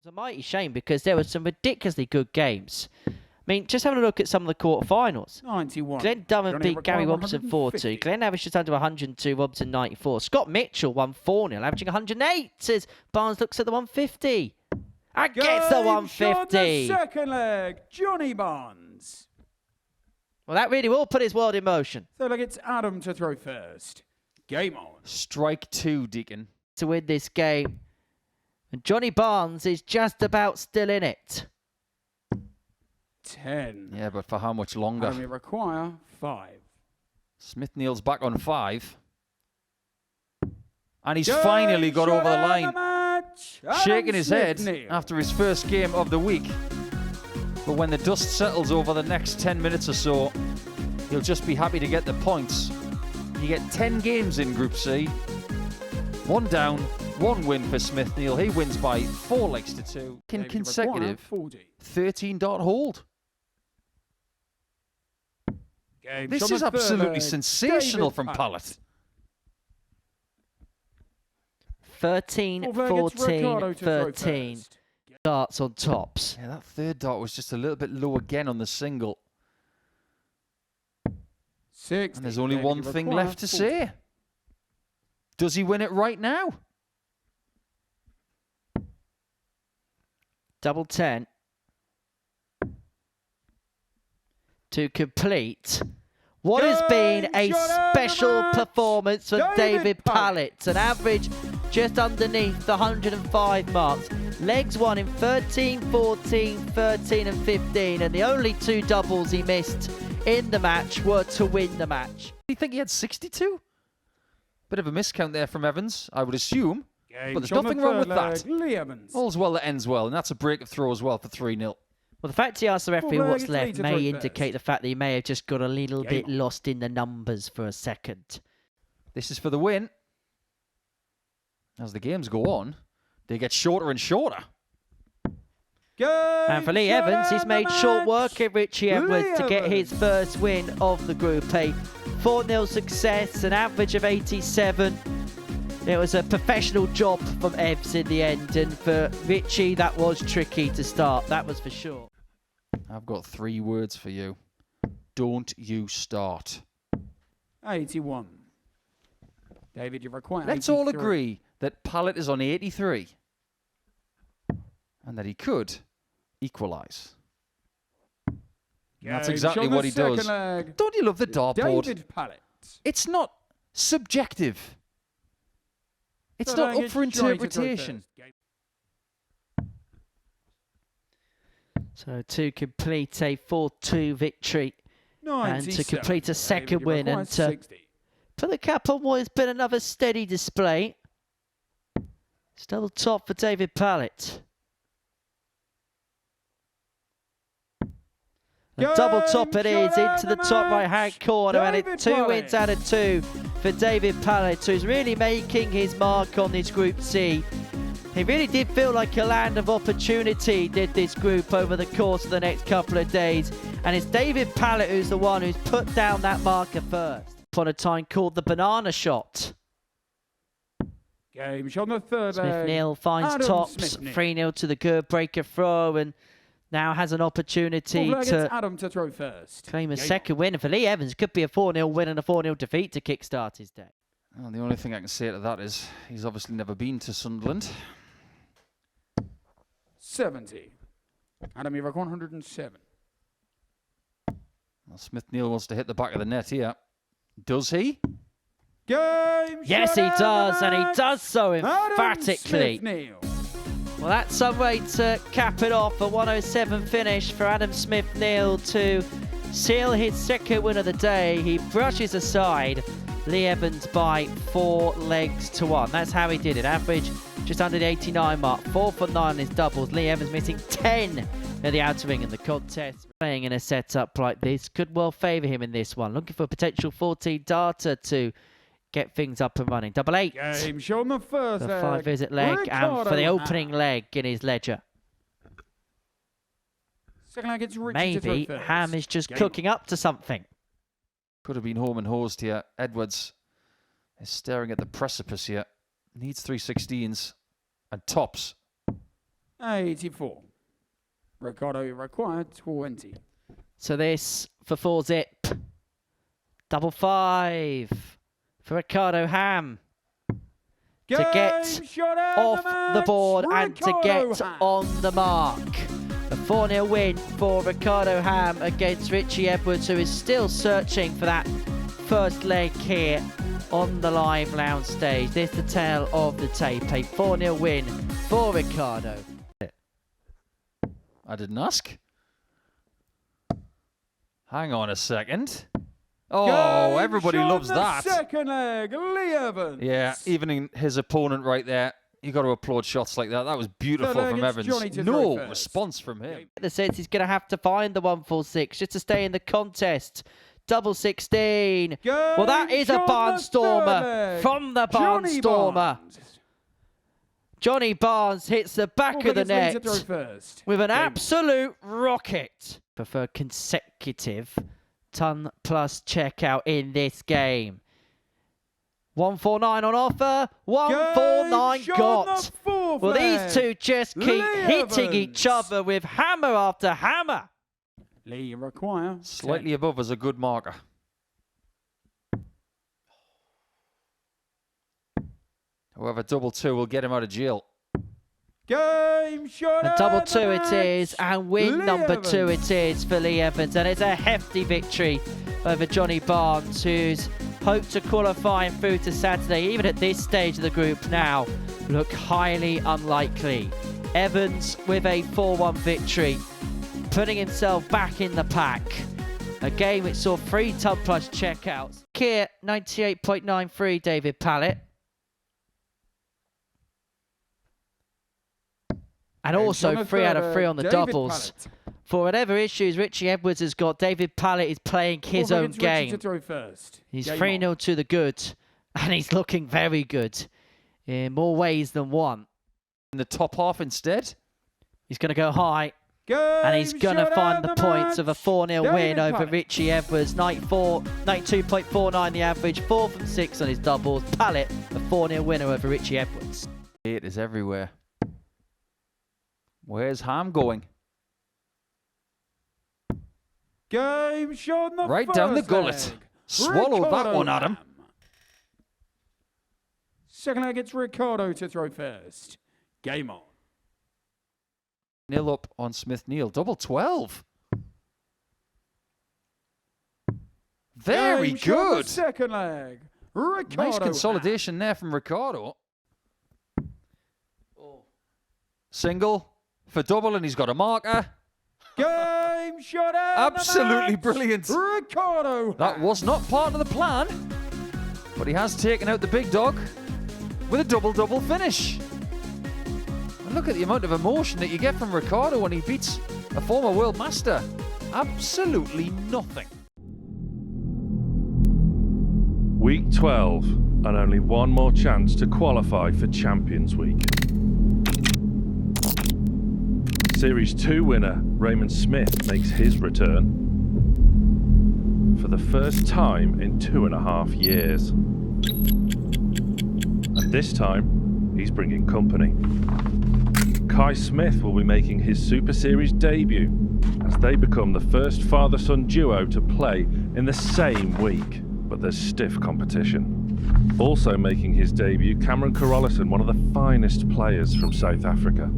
It's a mighty shame because there were some ridiculously good games. I mean, just having a look at some of the quarterfinals. 91. Glenn Durham Johnny beat Gary Ricardo, Robinson 4-2. Glenn averaged just under 102, Robinson 94. Scott Mitchell won 4-0, averaging 108 as Barnes looks at the 150. And gets the 150. The second leg, Johnny Barnes. Well, that really will put his world in motion. Third leg, it's Adam to throw first. Game on. Strike two, Deacon. To win this game. And Johnny Barnes is just about still in it. 10. Yeah, but for how much longer? And we require 5. Smith-Neal's back on 5. And he's finally got over the line. Shaking his head after his first game of the week. But when the dust settles over the next 10 minutes or so, he'll just be happy to get the points. You get 10 games in Group C. 1 down, 1 win for Smith-Neal. He wins by 4 legs to 2. Consecutive 13-dot hold. This is absolutely sensational from Pallett. 13, 14, 13. Darts on tops. Yeah, that third dart was just a little bit low again on the single. 6. And there's only one thing left to say. Does he win it right now? Double 10. To complete what has been a special performance for David Pallett. An average just underneath the 105 marks. Legs won in 13, 14, 13 and 15. And the only 2 doubles he missed in the match were to win the match. Do you think he had 62? Bit of a miscount there from Evans, I would assume. But there's nothing wrong with that. All's well that ends well. And that's a break of throw as well for 3-0. Well, the fact he asked the referee what's left may indicate the fact that he may have just got a little bit lost in the numbers for a second. This is for the win. As the games go on, they get shorter and shorter. And for Lee Evans, he's made short work of Richie Edwards to get his first win of the Group A. 4-0 success, an average of 87. It was a professional job from Evs in the end, and for Richie, that was tricky to start, that was for sure. I've got 3 words for you. Don't you start. 81. David, you require 83. Let's all agree that Pallett is on 83. And that he could equalise. That's exactly what he does. Don't you love the dartboard? David Pallett. It's not subjective. It's not up for interpretation. So to complete a 4-2 victory and to complete a second win and to put the cap on what has been another steady display. It's double top for David Pallett. A double top it is into the top right hand corner, and it's 2 wins out of 2 for David Pallett, who's really making his mark on this Group C. He really did feel like a land of opportunity, did this group over the course of the next couple of days. And it's David Pallett who's the one who's put down that marker first. Upon a time called the banana shot. Game on the third Smith-Neal finds tops, 3-0 to the good breaker throw, and now has an opportunity to throw first. Claim a second win. And for Lee Evans, could be a 4-0 win and a 4-0 defeat to kickstart his day. Well, the only thing I can say to that is he's obviously never been to Sunderland. 70. Adam, you 107. Well, Smith-Neal wants to hit the back of the net here. Does he? Yes, he does, and he does so emphatically. Well, that's some way to cap it off. A 107 finish for Adam Smith-Neal to seal his second win of the day. He brushes aside Lee Evans by 4 legs to 1. That's how he did it. Average just under the 89 mark. 4 for 9 on his doubles. Lee Evans missing 10 at the outer ring in the contest. Playing in a setup like this could well favour him in this one. Looking for a potential 14 darter to get things up and running. Double 8. Game show on the first the 5-visit leg and for the opening leg in his ledger. Second leg, it's maybe Ham is just cooking up to something. Could have been home and hosed here. Edwards is staring at the precipice here. Needs 3/16s and tops. 84. Ricardo required 20. So this for 4-zip. Double 5 for Ricardo Ham. To get off the board and to get on the mark. A 4-0 win for Ricardo Ham against Richie Edwards, who is still searching for that first leg here on the live lounge stage. This is the tale of the tape. A 4-0 win for Ricardo. I didn't ask. Hang on a second. Oh, everybody loves that. Second leg, Lee Evans. Yeah, evening his opponent right there. You got to applaud shots like that. That was beautiful from Evans. No response from him. In the sense he's going to have to find the 146 just to stay in the contest. Double 16. Well, that is a barnstormer from the barnstormer. Johnny Barnes hits the back of the net with an absolute rocket. For consecutive ton plus checkout in this game. 149 on offer. 149 got. Well, these two just keep hitting each other with hammer after hammer. Lee require slightly above is a good marker. However, double 2 will get him out of jail. Game shot. And double 2 it is, and win number 2 it is for Lee Evans, and it's a hefty victory over Johnny Barnes, who's hoped to qualify through to Saturday, even at this stage of the group now, look highly unlikely. Evans with a 4-1 victory, putting himself back in the pack. A game which saw 3 ton plus checkouts. Kia 98.93, David Pallett. And also 3 out of 3 on the doubles. For whatever issues Richie Edwards has got, David Pallett is playing his own game. He's 3-0 to the good, and he's looking very good in more ways than one. In the top half instead. He's going to go high, and he's going to find the points of a 4-0 win over Richie Edwards. 92.49 the average, 4 from 6 on his doubles. Pallett, a 4-0 winner over Richie Edwards. It is everywhere. Where's Ham going? Game shot right down the gullet. Swallowed that one, Adam. Second leg, it's Ricardo to throw first. Game on. 0 up on Smith Neal. Double 12. Very good. Second leg. Ricardo. Nice consolidation there from Ricardo. Single for double, and he's got a marker. Game shot out. Absolutely brilliant. Ricardo. That was not part of the plan, but he has taken out the big dog with a double-double finish. And look at the amount of emotion that you get from Ricardo when he beats a former world master. Absolutely nothing. Week 12, and only one more chance to qualify for Champions Week. Series 2 winner Raymond Smith makes his return for the first time in 2.5 years. And this time, he's bringing company. Kai Smith will be making his Super Series debut as they become the first father-son duo to play in the same week, but there's stiff competition. Also making his debut, Cameron Carolison, one of the finest players from South Africa.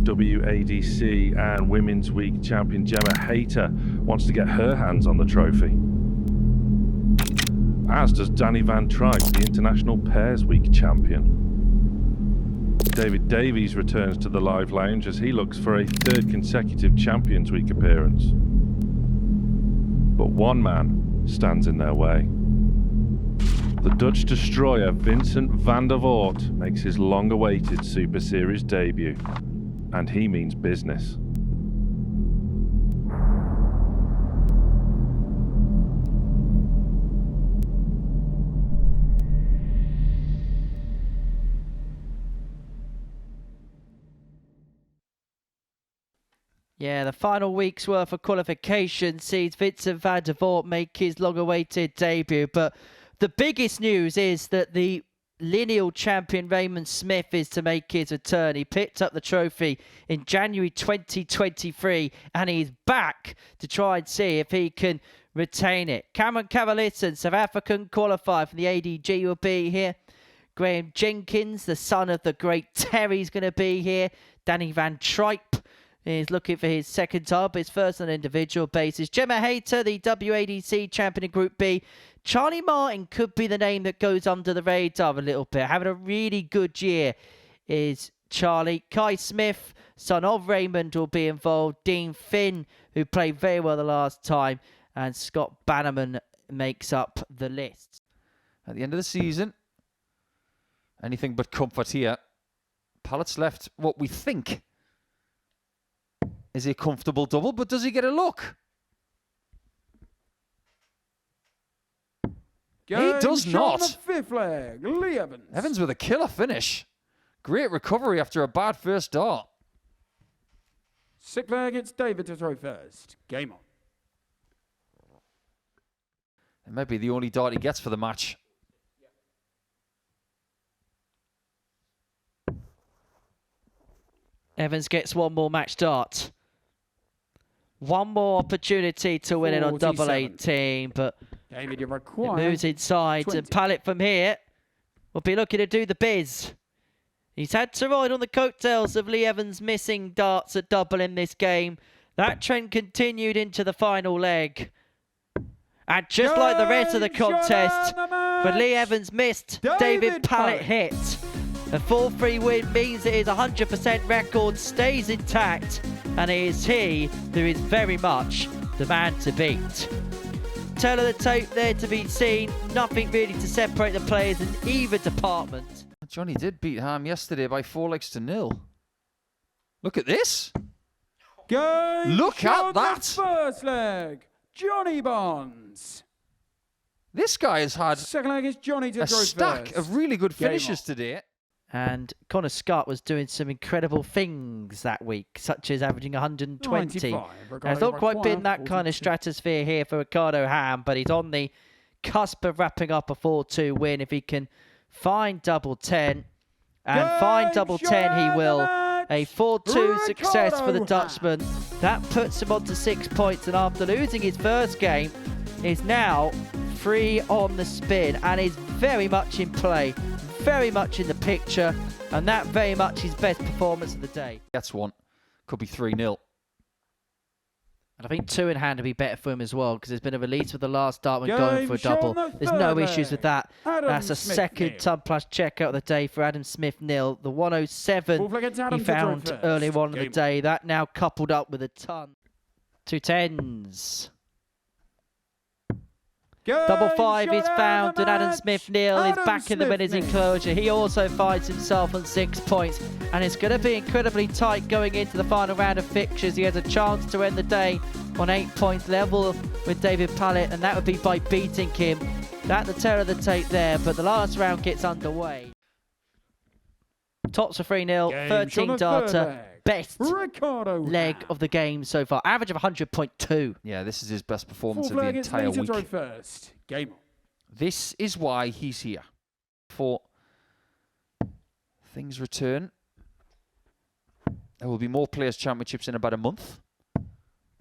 WADC and Women's Week champion Gemma Hayter wants to get her hands on the trophy. As does Danny Van Tripe, the International Pairs Week champion. David Davies returns to the live lounge as he looks for a 3rd consecutive Champions Week appearance. But one man stands in their way. The Dutch destroyer Vincent van der Voort makes his long-awaited Super Series debut. And he means business. Yeah, the final week's worth of qualification sees Vincent van der Voort make his long-awaited debut. But the biggest news is that the lineal champion Raymond Smith is to make his return. He picked up the trophy in January 2023 and he's back to try and see if he can retain it. Cameron Cavaliton, South African qualifier for the ADG, will be here. Graham Jenkins, the son of the great Terry, is going to be here. Danny Van Tripe is looking for his second time, his first on an individual basis. Gemma Hayter, the WADC champion in Group B. Charlie Martin could be the name that goes under the radar a little bit. Having a really good year is Charlie. Kai Smith, son of Raymond, will be involved. Dean Finn, who played very well the last time. And Scott Bannerman makes up the list. At the end of the season, anything but comfort here. Pallett's left what we think is a comfortable double, but does he get a look? He does not. On the fifth leg, Lee Evans. Evans with a killer finish. Great recovery after a bad first dart. Sixth leg, it's David to throw first. Game on. It might be the only dart he gets for the match. Evans gets one more match dart. One more opportunity to win it on double 18, but David, you it moves inside. 20. And Pallett from here will be looking to do the biz. He's had to ride on the coattails of Lee Evans' missing darts at double in this game. That trend continued into the final leg. And just like the rest of the contest, when Lee Evans missed, David Pallett hit. A 4-3 win means that his 100% record stays intact, and it is he who is very much the man to beat. Tail of the tape there to be seen. Nothing really to separate the players in either department. Johnny did beat Ham yesterday by 4-0. Look at this. Look at that. First leg, Johnny Bonds. This guy has had Second leg is Johnny to a stack first. of really good finishes today. And Connor Scott was doing some incredible things that week, such as averaging 120. Now, it's not quite been that kind of stratosphere here for Ricardo Ham, but he's on the cusp of wrapping up a 4-2 win. If he can find double 10, and find double 10 he will. A 4-2 success for the Dutchman. That puts him on to 6 points, and after losing his first game, is now free on the spin and is very much in play, very much in the picture, and that very much his best performance of the day. That's one. Could be 3-0. And I think 2 in hand would be better for him as well, because there's been a release with the last dart when going for a double. There's no issues with that. That's a second ton plus checkout of the day for Adam Smith nil. The 107 he found earlier on in the day. That now coupled up with a ton. 2 10s. Double 5 is found, and Adam Smith nil is back in the winner's enclosure. He also finds himself on 6 points, and it's going to be incredibly tight going into the final round of fixtures. He has a chance to end the day on 8 points, level with David Pallett, and that would be by beating him. That's the tail of the tape there, but the last round gets underway. Tops for 3-0, 13 darter. Best leg of the game so far. Average of 100.2. Yeah, this is his best performance of the entire week. First. Game on. This is why he's here. For things return. There will be more Players' Championships in about a month.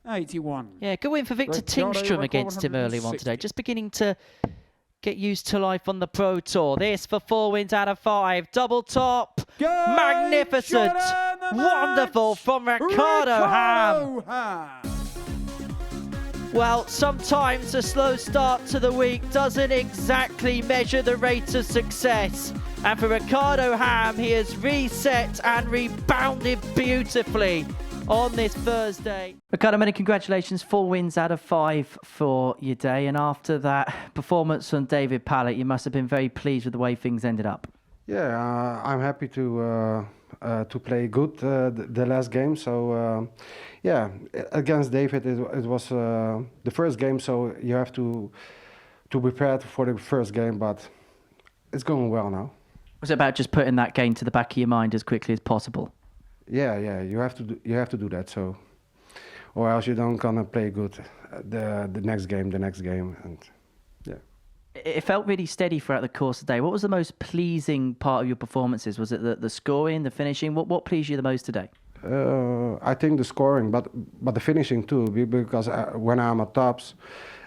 81. Yeah, good win for Victor Tingstrom against him early on today. Just beginning to get used to life on the Pro Tour. This for 4 wins out of 5. Double top. Magnificent. Wonderful from Ricardo Ham. Well, sometimes a slow start to the week doesn't exactly measure the rate of success. And for Ricardo Ham, he has reset and rebounded beautifully on this Thursday. Ricardo, many congratulations. 4 wins out of 5 for your day. And after that performance from David Pallett, you must have been very pleased with the way things ended up. Yeah, I'm happy to play good the last game. So yeah, against David it was the first game, so you have to prepare for the first game. But it's going well now. Was it about just putting that game to the back of your mind as quickly as possible? Yeah, you have to do that. So, or else you don't gonna play good the next game, and yeah. It felt really steady throughout the course of the day. What was the most pleasing part of your performances? Was it the scoring, the finishing? What pleased you the most today? I think the scoring, but the finishing too, because when I'm at tops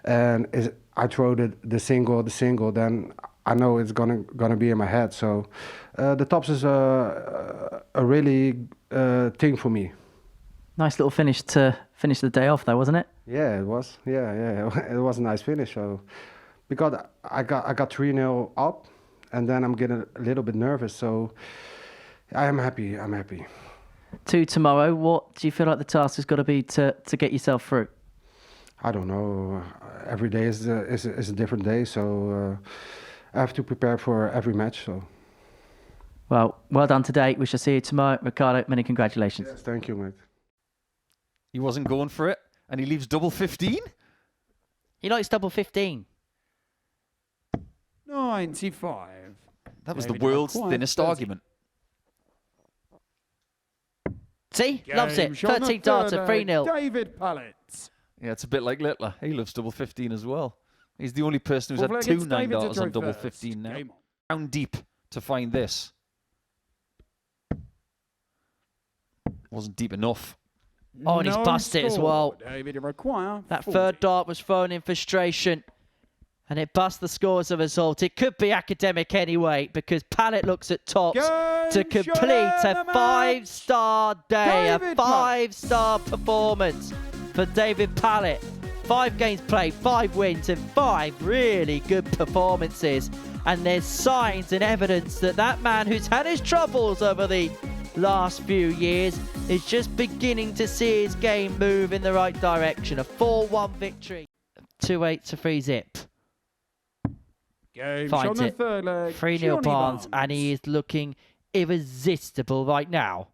and I throw the single, then I know it's gonna be in my head. So the tops is a really thing for me. Nice little finish to finish the day off, though, wasn't it? Yeah, it was. Yeah, it was a nice finish. So because I got 3-0 up, and then I'm getting a little bit nervous. So I am happy. I'm happy. To tomorrow, what do you feel like the task has got to be to get yourself through? I don't know. Every day is a different day, so I have to prepare for every match. So. Well done today. We shall see you tomorrow. Ricardo, many congratulations. Yes, thank you, mate. He wasn't going for it, and he leaves double 15? He likes double 15. 95. That was the world's thinnest argument. See? Loves it. 13 darts at 3-0. David Pallett. Yeah, it's a bit like Littler. He loves double 15 as well. He's the only person who's had 2 9-darters on double 15 now. Down deep to find this. Wasn't deep enough. Oh, and he's busted it as well. David, require that 40. third dart was thrown in frustration. And it bust the score as a result. It could be academic anyway, because Pallett looks at tops to complete a 5-star day, a 5-star performance for David Pallett. 5 games played, 5 wins, and 5 really good performances. And there's signs and evidence that that man who's had his troubles over the last few years is just beginning to see his game move in the right direction. A 4-1 victory. 2-8 to 3-zip. Finds it. 3-0 Barnes, and he is looking irresistible right now.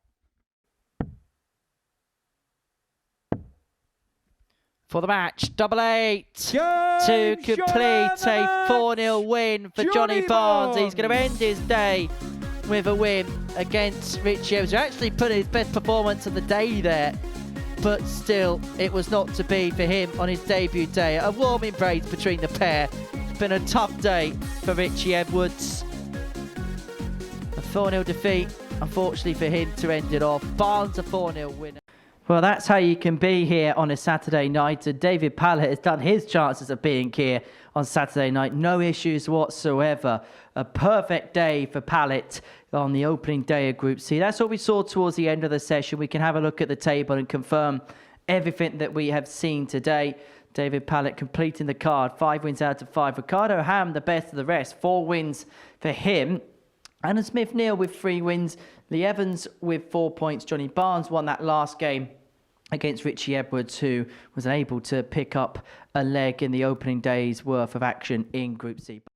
For the match, double 8 to complete a 4-0 win for Johnny Barnes. He's going to end his day with a win against Richie Evans, who actually put his best performance of the day there. But still, it was not to be for him on his debut day. A warm embrace between the pair. It's been a tough day for Richie Edwards. A 4-0 defeat, unfortunately for him to end it off. Barnes a 4-0 winner. Well, that's how you can be here on a Saturday night. David Pallett has done his chances of being here on Saturday night. No issues whatsoever. A perfect day for Pallett on the opening day of Group C. That's what we saw towards the end of the session. We can have a look at the table and confirm everything that we have seen today. David Pallett completing the card. 5 wins out of 5. Ricardo Ham, the best of the rest. 4 wins for him. Adam Smith-Neil with 3 wins. Lee Evans with 4 points. Johnny Barnes won that last game against Richie Edwards, who was able to pick up a leg in the opening day's worth of action in Group C.